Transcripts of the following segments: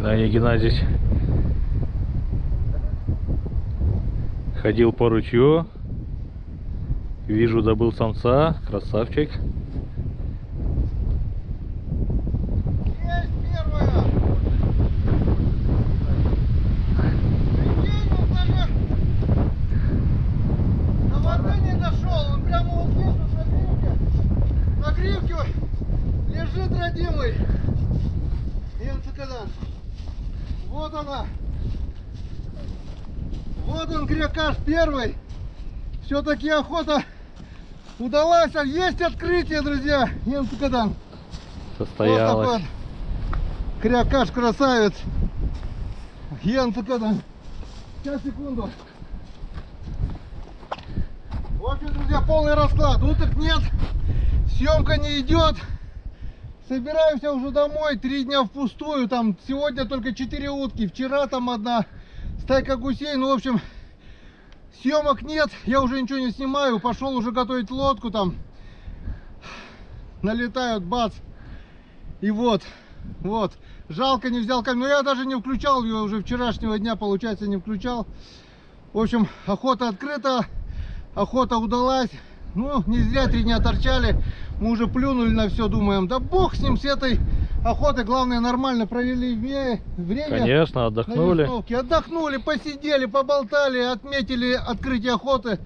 Даня Геннадьевич ходил по ручью. Вижу, добыл самца. Красавчик. Есть первая! Прикинь, он даже до воды не дошел. Он прямо вот здесь вот на гривке лежит родимый. Енцикадан. Вот она. Вот он, крякаш первый. Все-таки охота удалась. Есть открытие, друзья. Енцикадан. Состоялось. Вот такой крякаш красавец. Енцикадан. Сейчас, секунду. В общем, друзья, полный расклад. Уток нет. Съемка не идет. Собираемся уже домой. 3 дня впустую. Там сегодня только 4 утки. Вчера там одна стайка гусей. Ну, в общем, съемок нет. Я уже ничего не снимаю. Пошел уже готовить лодку. Там налетают, бац. И вот. Жалко, не взял камеру. Но я даже не включал ее уже вчерашнего дня. Получается, не включал. В общем, охота открыта. Охота удалась. Ну, не зря 3 дня торчали. Мы уже плюнули на все, думаем, да бог с ним, с этой охотой. Главное, нормально провели время. Конечно, отдохнули. Отдохнули, посидели, поболтали, отметили открытие охоты.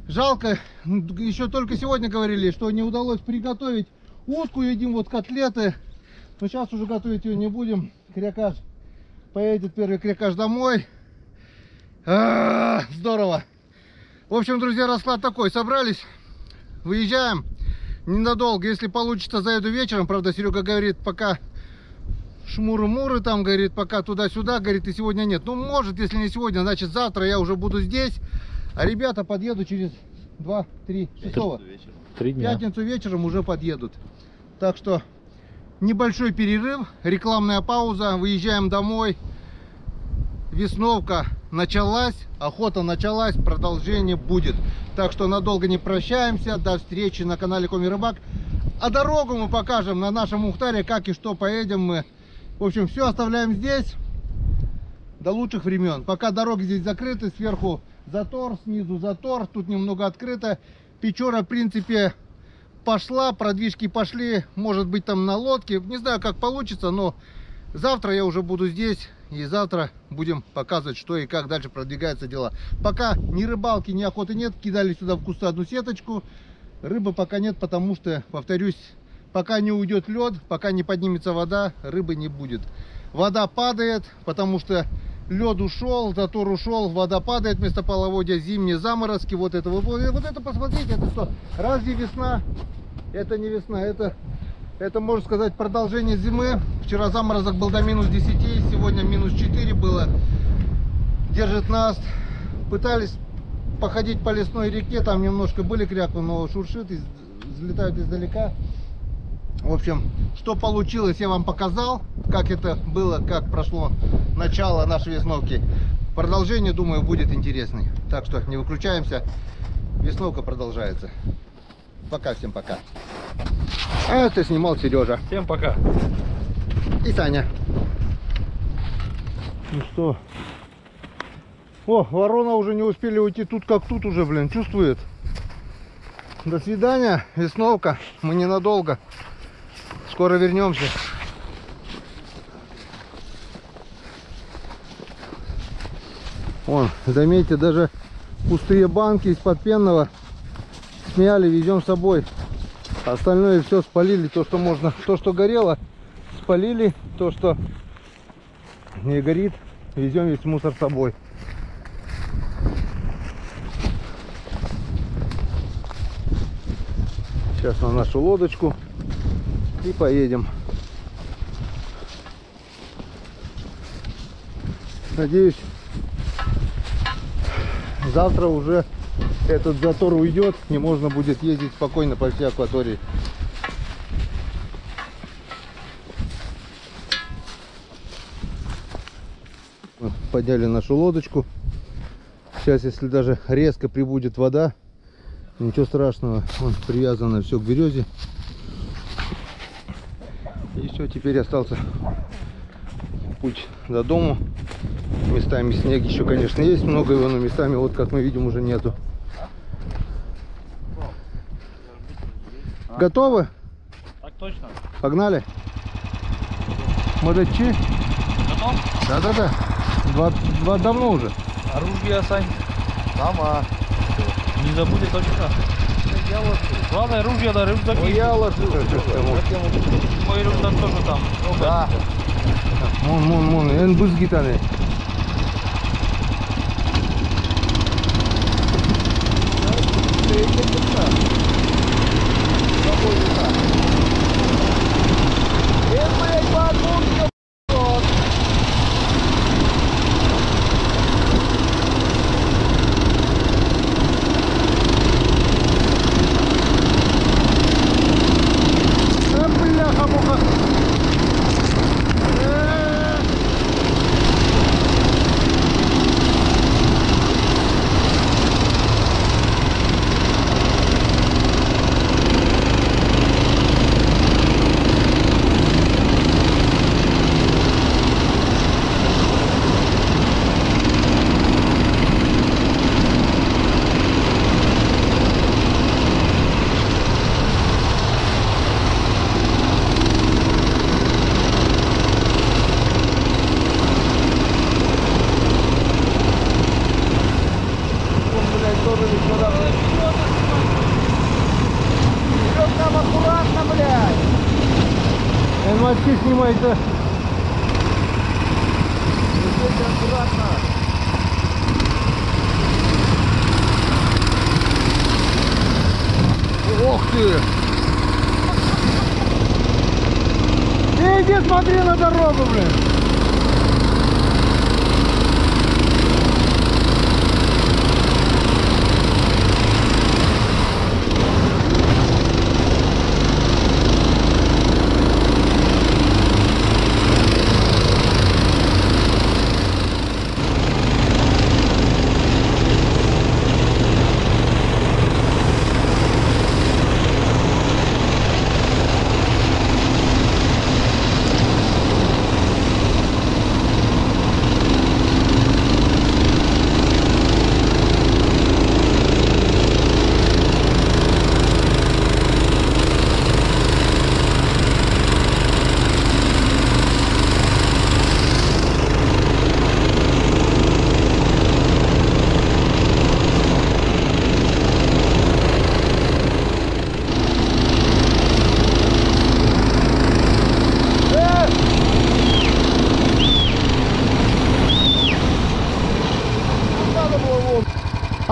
Жалко, еще только сегодня говорили, что не удалось приготовить утку. Едим вот котлеты. Но сейчас уже готовить ее не будем. Крякаш поедет, первый крякаш домой. Здорово. В общем, друзья, расклад такой. Собрались, выезжаем. Ненадолго, если получится, заеду вечером. Правда, Серега говорит, пока шмуры-муры там, говорит, пока туда-сюда, говорит, и сегодня нет. Ну, может, если не сегодня, значит, завтра я уже буду здесь. А ребята подъедут через 2-3 часа. 3 дня. Пятницу вечером уже подъедут. Так что небольшой перерыв, рекламная пауза, выезжаем домой. Весновка началась, охота началась, продолжение будет. Так что надолго не прощаемся. До встречи на канале Коми Рыбак. А дорогу мы покажем на нашем Ухтаре, как и что поедем мы. В общем, все оставляем здесь до лучших времен. Пока дороги здесь закрыты, сверху затор, снизу затор. Тут немного открыто. Печора, в принципе, пошла, продвижки пошли. Может быть, там на лодке. Не знаю, как получится, но завтра я уже буду здесь. И завтра будем показывать, что и как дальше продвигаются дела. Пока ни рыбалки, ни охоты нет. Кидали сюда в кусты одну сеточку. Рыбы пока нет, потому что, повторюсь, пока не уйдет лед, пока не поднимется вода, рыбы не будет. Вода падает, потому что лед ушел, затор ушел, вода падает вместо половодья, зимние заморозки. Вот это, вот это посмотрите, это что? Разве весна? Это не весна, это, можно сказать, продолжение зимы. Вчера заморозок был до минус 10, сегодня минус 4 было. Держит нас. Пытались походить по лесной реке, там немножко были кряквы, но шуршит, взлетают издалека. В общем, что получилось, я вам показал, как это было, как прошло начало нашей весновки. Продолжение, думаю, будет интересный. Так что не выключаемся, весновка продолжается. Пока, всем пока. А это снимал Сережа. Всем пока. И Саня. Ну что? О, ворона уже не успели уйти. Тут как тут уже, блин, чувствует. До свидания, весновка. Мы ненадолго. Скоро вернемся. Вон, заметьте, даже пустые банки из-под пенного сняли, везем с собой. Остальное все спалили, то, что можно, то, что горело, спалили, то, что не горит, везем весь мусор с собой. Сейчас на нашу лодочку и поедем. Надеюсь, завтра уже этот затор уйдет, и можно будет ездить спокойно по всей акватории. Подняли нашу лодочку. Сейчас, если даже резко прибудет вода, ничего страшного. Вон, привязано все к березе. И все, теперь остался путь до дому. Местами снег еще, конечно, есть много его, но местами, вот как мы видим, уже нету. Готовы? Так точно. Погнали. Модачи? Готов? Да-да-да. Два давно уже. Оружие, Сань. Сама. Не забудь точно. Главное, оружие на рюкзаке. Я ложу. Мой рюкзак тоже там. Да. Мон. En buz gitane. Мальчики, снимайте. Аккуратно. Ох ты! Иди смотри на дорогу, блин!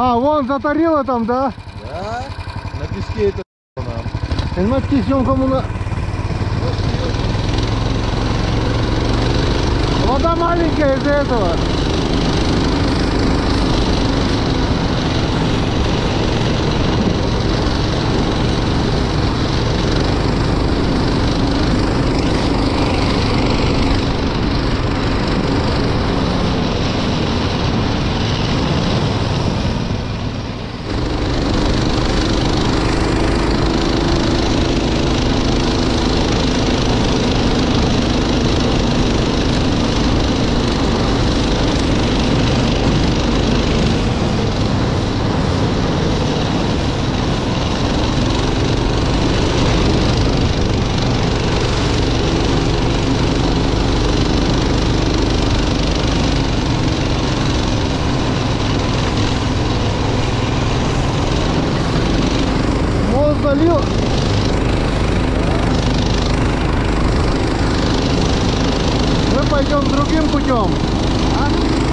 А, вон затарило там, да? Да, на песке это нам. Эльматки съемка на... Вода маленькая из-за этого. Залил. Мы пойдем другим путем.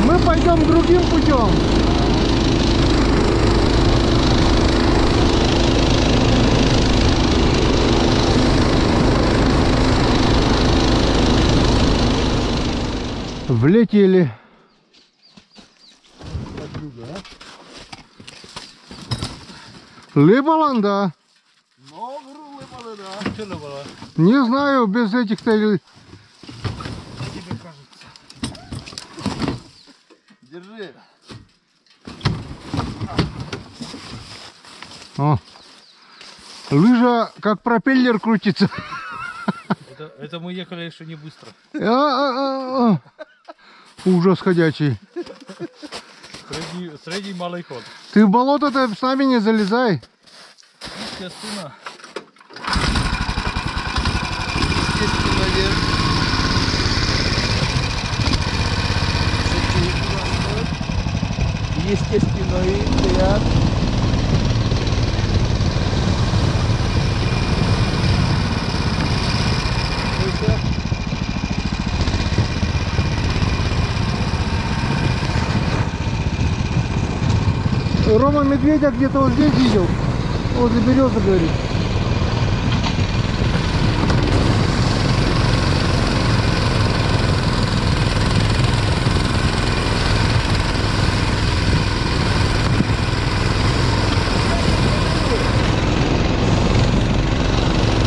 Мы пойдем другим путем. Влетели. Лыбалан, да. Не знаю, без этих-то... Держи. О, лыжа как пропеллер крутится. Это Это мы ехали еще не быстро. Ужас ходячий. Средний малый ход. Ты в болото-то с нами не залезай. Естественно. Естественно, и ряд. Рома медведя где-то вот здесь видел. Вот заберется, говорит.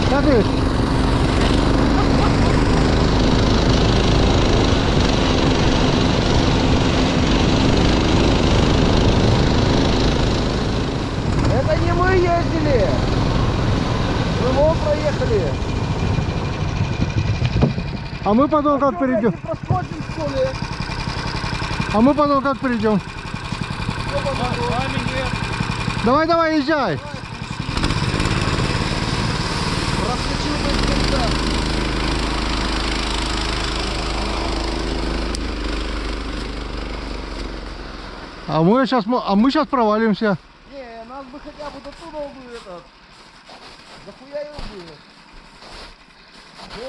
Как говоришь? Это не мы ездили. Мы вон проехали. А мы потом как перейдем? Проскочим, что ли? А мы потом как перейдем? С вами нет. Давай, давай, езжай. Проскочил без конца. А мы сейчас провалимся. Не, нас бы хотя бы до туда бы этот. Захуярил бы.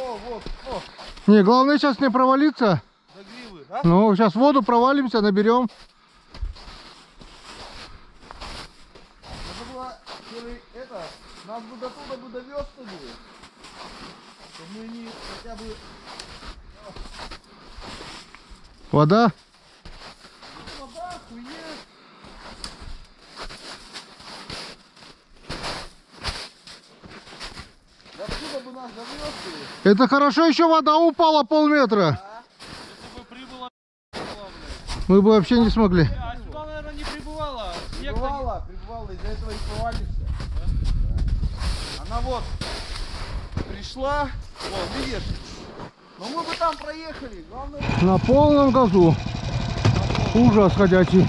О, вот, о, Не, главное сейчас не провалиться. до гривы, а? Ну, сейчас в воду провалимся, наберем. Надо было, если это, нас бы до туда бы довез бы. То мы не хотя бы. Вода. Вода, хует. Откуда бы нас довез бы? Это хорошо, еще вода упала полметра. Если бы прибыла, Мы бы вообще не смогли. а сюда, наверное, не прибывала. Снег Прибывала, из-за этого и провалишься. Она вот пришла, вот, видишь? Но мы бы там проехали, главное. На полном газу. Ужас ходячий.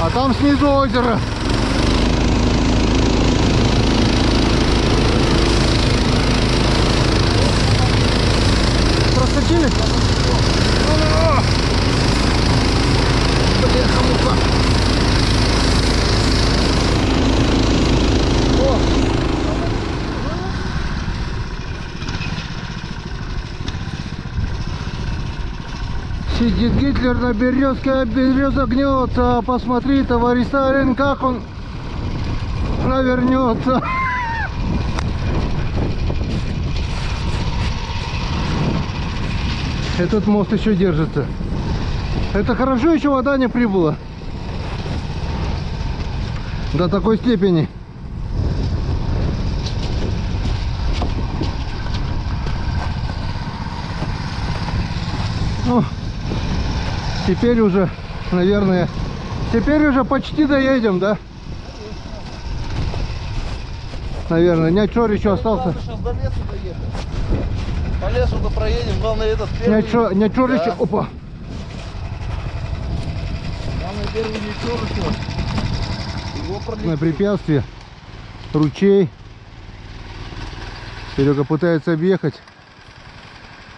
А там снизу озеро. Проскочили? Блин, хамуха. Сидит Гитлер на березке, а береза гнется. Посмотри, товарищ Сталин, как он навернется. Этот мост еще держится. Это хорошо, еще вода не прибыла. До такой степени. Ну, теперь уже, наверное, теперь уже почти доедем, да? Наверное, нячор еще остался. Сейчас до леса доехать. По лесу-то проедем, главное этот первый. Нячор Да. еще, опа. Главное первый ничего еще. Его На пролететь. препятствие. Ручей. Серега пытается объехать.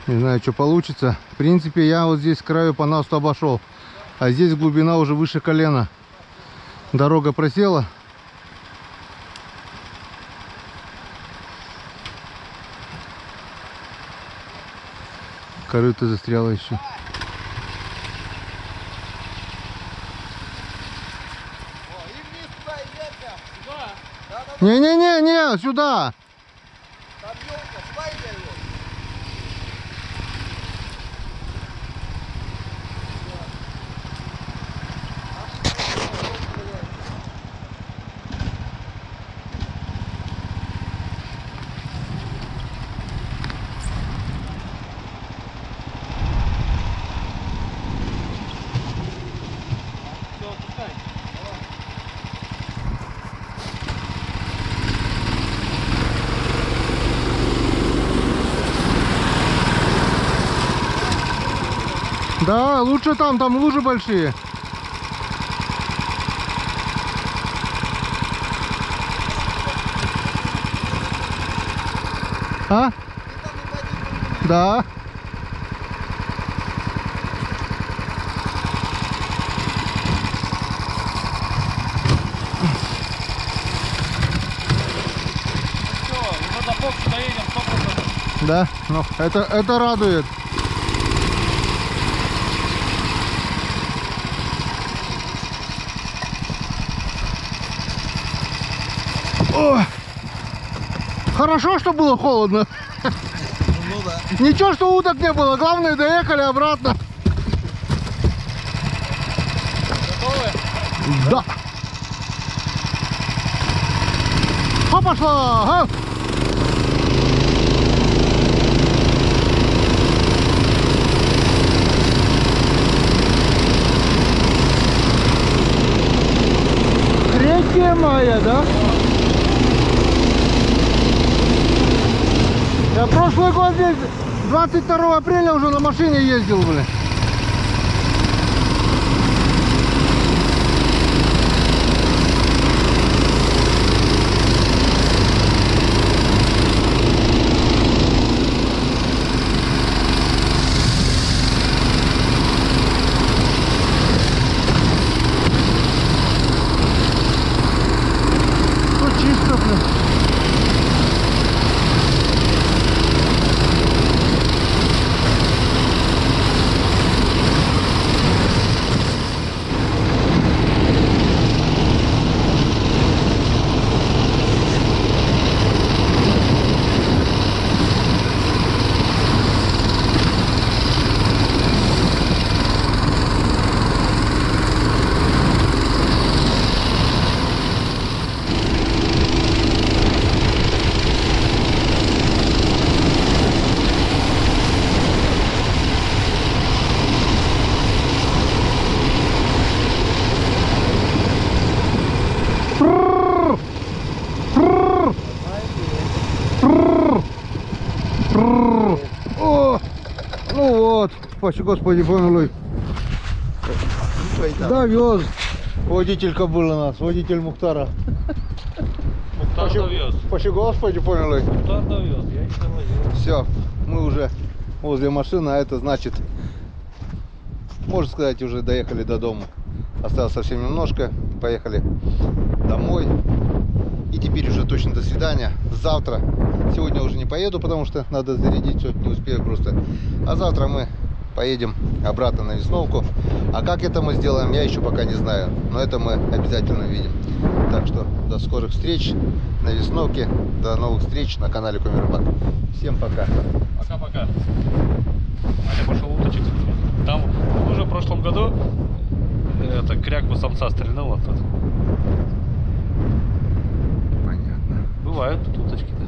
Не знаю, что получится. В принципе, я вот здесь с краю по насту обошел. А здесь глубина уже выше колена. Дорога просела. Корыто застряло еще. О, и вниз туда идет прям. Сюда? Да, да, Не-не-не, сюда. там елка, сюда идет. Все, пускай. Да, лучше там лужи большие. А? Да. Все, уже до Фокса доедем 100%. Да, ну это радует. О! Хорошо, что было холодно. Ну да. Ничего, что уток не было. Главное, доехали обратно. Готовы? Да. О, пошла. А? Третья мая, да? Я прошлый год здесь 22 апреля уже на машине ездил, блин. Ну, чисто, блин. О, ну вот, спасибо, Господи помилуй. Довез. Водитель кобылы нас, водитель Мухтара. Мухтар довез. Спасибо, Господи помилуй. Мухтар довез, я не довозил. Все, мы уже возле машины, а это значит, можно сказать, уже доехали до дома. Осталось совсем немножко, поехали домой. И теперь уже точно до свидания. Завтра, сегодня уже не поеду, потому что надо зарядить все, не успею просто. А завтра мы поедем обратно на Весновку. А как это мы сделаем, я еще пока не знаю. Но это мы обязательно увидим. Так что до скорых встреч на Весновке. До новых встреч на канале Коми Рыбак. Всем пока. Пока-пока. Аня пошел уточек смотреть. Там уже в прошлом году это крякву самца стрельнула тут. Понятно. Бывают тут уточки-то.